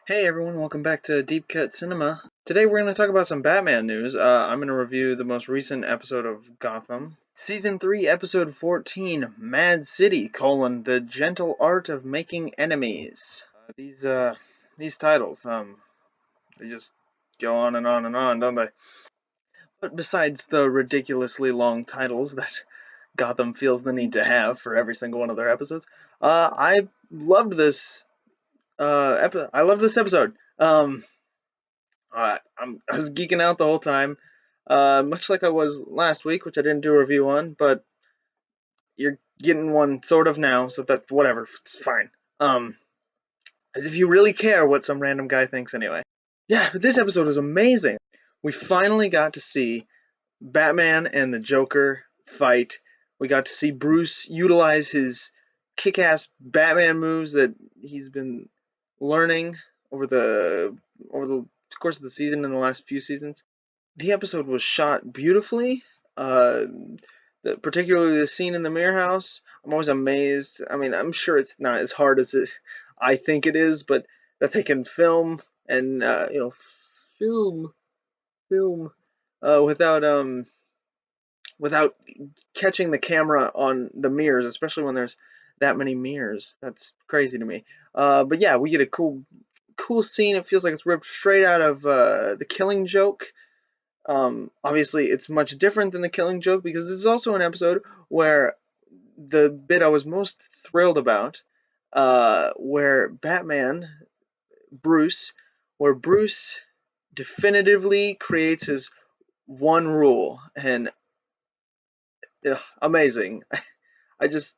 Hey everyone, welcome back to Deep Cut Cinema. Today we're going to talk about some Batman news. I'm going to review the most recent episode of Gotham. Season 3, Episode 14, Mad City, The Gentle Art of Making Enemies. These titles, they just go on and on and on, don't they? But besides the ridiculously long titles that Gotham feels the need to have for every single one of their episodes, I loved this I love this episode. I was geeking out the whole time, much like I was last week, which I didn't do a review on, but you're getting one sort of now, so that's whatever, it's fine. As if you really care what some random guy thinks anyway. Yeah, but this episode was amazing. We finally got to see Batman and the Joker fight. We got to see Bruce utilize his kick-ass Batman moves that he's been learning over the course of the season in the last few seasons. The episode was shot beautifully. Uh, Particularly the scene in the mirror house. I'm always amazed. I mean, I'm sure it's not as hard as I think it is, but that they can film and film film without catching the camera on the mirrors, especially when there's that many mirrors. That's crazy to me. But yeah, we get a cool scene. It feels like it's ripped straight out of The Killing Joke. Obviously, it's much different than The Killing Joke because this is also an episode where the bit I was most thrilled about, where Bruce, where Bruce definitively creates his one rule, and amazing. I just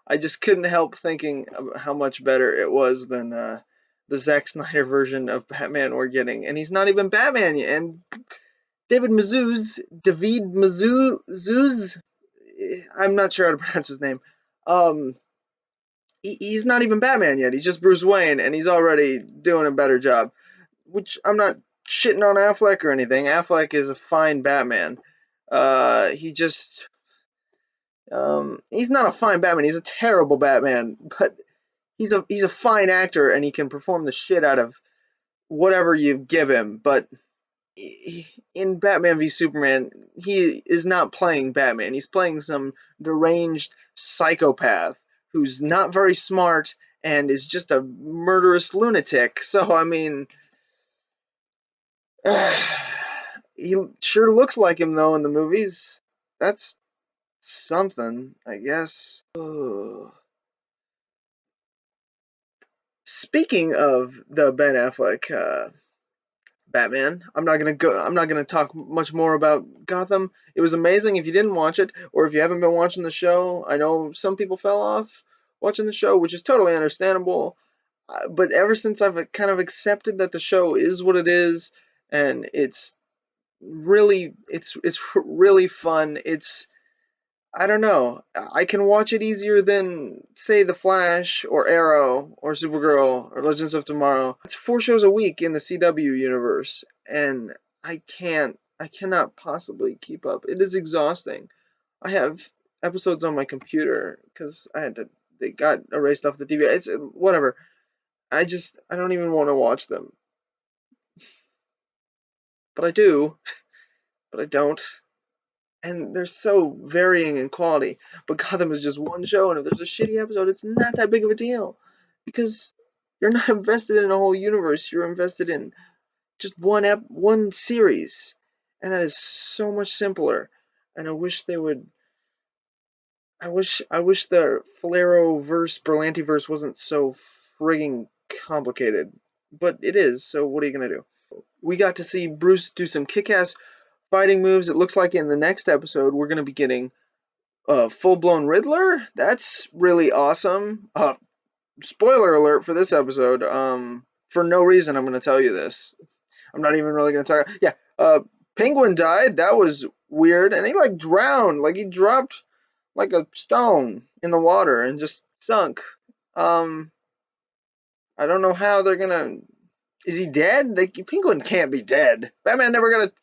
I just couldn't help thinking of how much better it was than the Zack Snyder version of Batman we're getting, and he's not even Batman yet. And David Mazouz, I'm not sure how to pronounce his name. Um, he's not even Batman yet. He's just Bruce Wayne, and he's already doing a better job. Which I'm not shitting on Affleck or anything. Affleck is a fine Batman. He just he's not a fine Batman. He's a terrible Batman, but he's a fine actor, and he can perform the shit out of whatever you give him. But in Batman v Superman, he is not playing Batman. He's playing some deranged psychopath who's not very smart and is just a murderous lunatic. So, I mean, he sure looks like him, though, in the movies. That's something, I guess. Ugh. Speaking of the Ben Affleck Batman. I'm not gonna talk much more about Gotham. It was amazing. If you didn't watch it, or if you haven't been watching the show, I know some people fell off watching the show, which is totally understandable. But ever since I've kind of accepted that the show is what it is, and it's really fun. I don't know. I can watch it easier than, say, The Flash or Arrow or Supergirl or Legends of Tomorrow. It's 4 shows a week in the CW universe, and I cannot possibly keep up. It is exhausting. I have episodes on my computer because they got erased off the TV. It's whatever. I don't even want to watch them. But I do, but I don't. And they're so varying in quality. But Gotham is just one show, and if there's a shitty episode, it's not that big of a deal because you're not invested in a whole universe. You're invested in just one series, and that is so much simpler. And I wish they would. I wish the Berlanti verse wasn't so frigging complicated, but it is. So what are you gonna do? We got to see Bruce do some kick-ass fighting moves. It looks like in the next episode we're gonna be getting full-blown Riddler. That's really awesome. Spoiler alert for this episode. For no reason, I'm going to tell you this. I'm not even really going to talk. Yeah, Penguin died. That was weird, and he like drowned. Like he dropped like a stone in the water and just sunk. Um, I don't know how they're gonna. Is he dead? Penguin can't be dead. Batman never got a.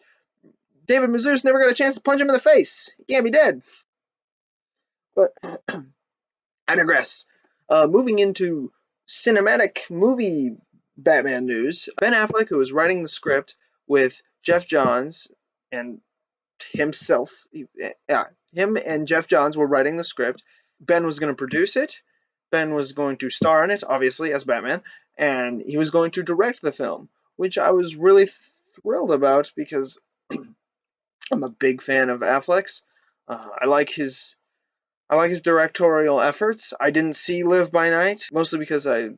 David Mazouz never got a chance to punch him in the face. He can't be dead. But I digress. Moving into cinematic movie Batman news. Ben Affleck, who was writing the script with Jeff Johns and himself, him and Jeff Johns were writing the script. Ben was going to produce it. Ben was going to star in it, obviously, as Batman, and he was going to direct the film, which I was really thrilled about because I'm a big fan of Affleck's. I like his directorial efforts. I didn't see Live by Night, mostly because I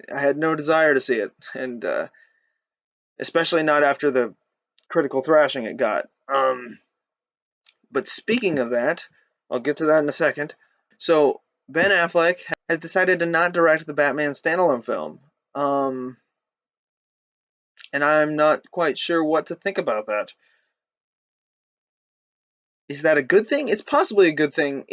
had no desire to see it, and especially not after the critical thrashing it got. But speaking of that, I'll get to that in a second. So Ben Affleck has decided to not direct the Batman standalone film, um, and I'm not quite sure what to think about that. Is that a good thing? It's possibly a good thing.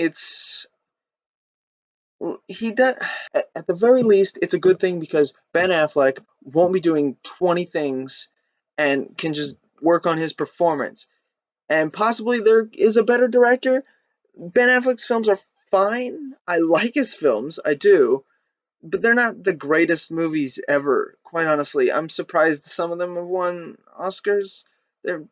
He does at the very least it's a good thing because Ben Affleck won't be doing 20 things and can just work on his performance. And possibly there is a better director. Ben Affleck's films are fine. I like his films, I do, but they're not the greatest movies ever. Quite honestly, I'm surprised some of them have won Oscars. They're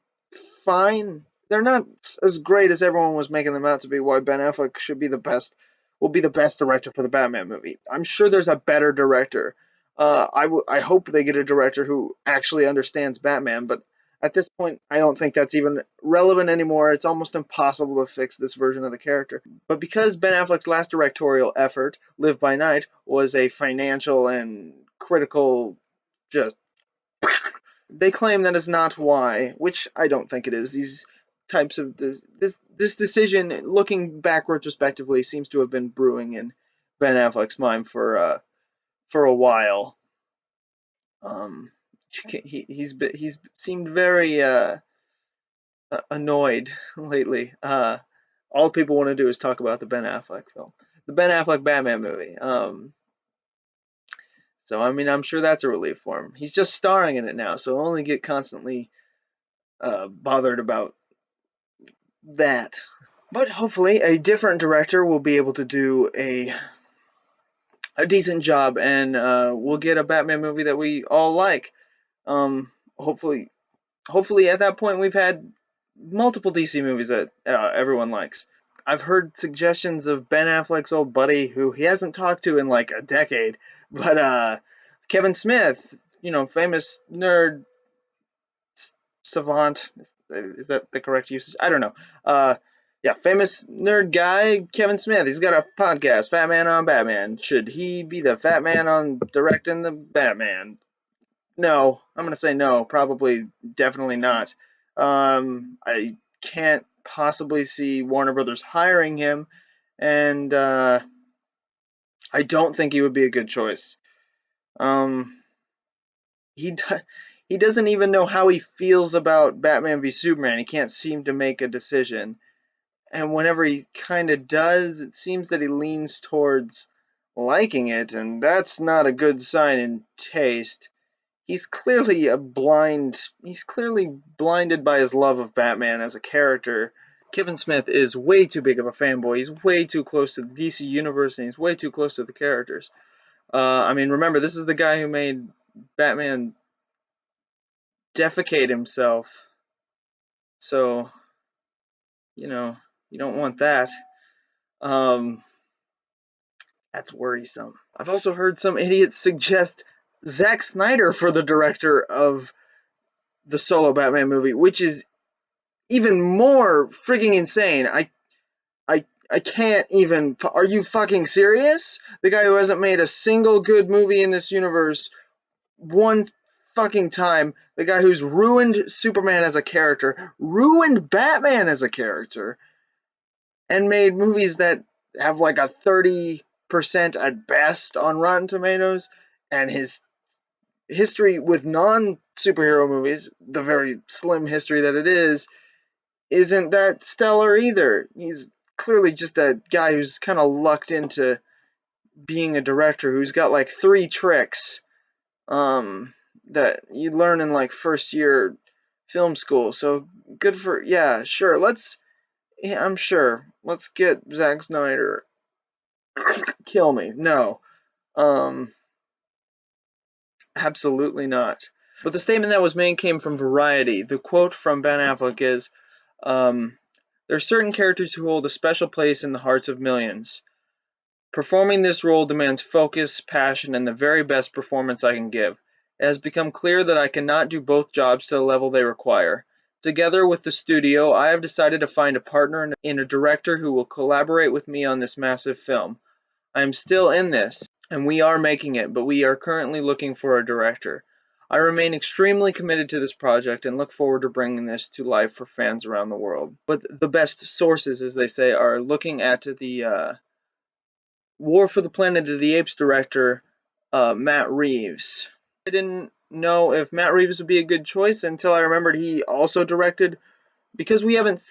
fine. They're not as great as everyone was making them out to be. Why Ben Affleck should be the best, will be the best director for the Batman movie. I'm sure there's a better director. I hope they get a director who actually understands Batman, but at this point, I don't think that's even relevant anymore. It's almost impossible to fix this version of the character. But because Ben Affleck's last directorial effort, Live by Night, was a financial and critical just they claim that is not why, which I don't think it is. These types of this decision, looking back retrospectively, seems to have been brewing in Ben Affleck's mind for a while. Um, he's seemed very annoyed lately. All people want to do is talk about the Ben Affleck film, the Ben Affleck Batman movie. So I mean, I'm sure that's a relief for him. He's just starring in it now, so he'll only get constantly bothered about that. But hopefully, a different director will be able to do a decent job, and we'll get a Batman movie that we all like. Hopefully, at that point, we've had multiple DC movies that everyone likes. I've heard suggestions of Ben Affleck's old buddy, who he hasn't talked to in like a decade, but Kevin Smith, famous nerd savant. Is that the correct usage? I don't know. Yeah, famous nerd guy, Kevin Smith. He's got a podcast, Fat Man on Batman. Should he be the Fat Man on directing the Batman? No, I'm gonna say no. Probably, definitely not. I can't possibly see Warner Brothers hiring him, and I don't think he would be a good choice. Um, he he doesn't even know how he feels about Batman v Superman. He can't seem to make a decision. And whenever he kind of does, it seems that he leans towards liking it, and that's not a good sign in taste. He's clearly blinded by his love of Batman as a character. Kevin Smith is way too big of a fanboy. He's way too close to the DC universe, and he's way too close to the characters. I mean, remember, this is the guy who made Batman defecate himself. So, you don't want that. Um, that's worrisome. I've also heard some idiots suggest Zack Snyder for the director of the solo Batman movie, which is even more freaking insane. I can't even. Are you fucking serious? The guy who hasn't made a single good movie in this universe one fucking time. The guy who's ruined Superman as a character, ruined Batman as a character, and made movies that have like a 30% at best on Rotten Tomatoes, and his history with non-superhero movies, the very slim history that it is, isn't that stellar either. He's clearly just a guy who's kind of lucked into being a director who's got like 3 tricks that you learn in like first year film school. So good for, yeah, sure. I'm sure. Let's get Zack Snyder. Kill me. No. Um Absolutely not. But the statement that was made came from Variety. The quote from Ben Affleck is, there are certain characters who hold a special place in the hearts of millions. Performing this role demands focus, passion, and the very best performance I can give. It has become clear that I cannot do both jobs to the level they require. Together with the studio, I have decided to find a partner in a director who will collaborate with me on this massive film. I am still in this, and we are making it, but we are currently looking for a director. I remain extremely committed to this project and look forward to bringing this to life for fans around the world. But the best sources, as they say, are looking at the War for the Planet of the Apes director, Matt Reeves. I didn't know if Matt Reeves would be a good choice until I remembered he also directed, because we haven't.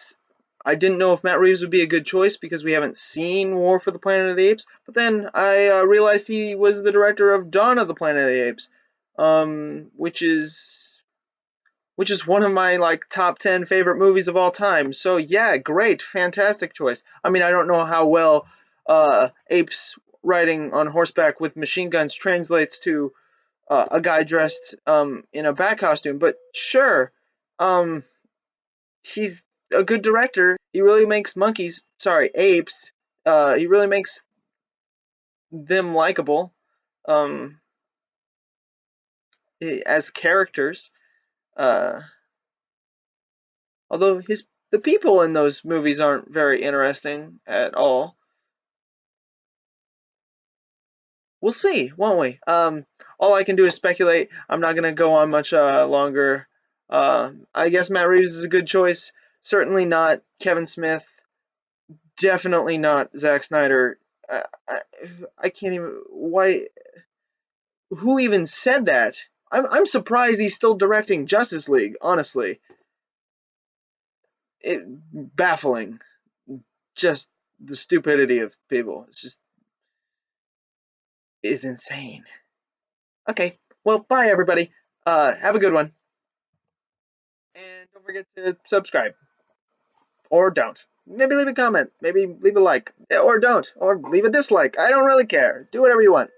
I didn't know if Matt Reeves would be a good choice because we haven't seen War for the Planet of the Apes. But then I realized he was the director of Dawn of the Planet of the Apes, which is one of my like top 10 favorite movies of all time. So yeah, great, fantastic choice. I mean, I don't know how well apes riding on horseback with machine guns translates to a guy dressed in a bat costume, but sure. Um, he's a good director. He really makes apes. He really makes them likable um, as characters. Uh, although the people in those movies aren't very interesting at all. We'll see, won't we? All I can do is speculate. I'm not gonna go on much longer. I guess Matt Reeves is a good choice. Certainly not Kevin Smith. Definitely not Zack Snyder. I can't even. Why? Who even said that? I'm surprised he's still directing Justice League. Honestly, baffling. Just the stupidity of people. It's just is insane. Okay, well, bye everybody. Have a good one, and don't forget to subscribe or don't. Maybe leave a comment. Maybe leave a like or don't or leave a dislike. I don't really care. Do whatever you want.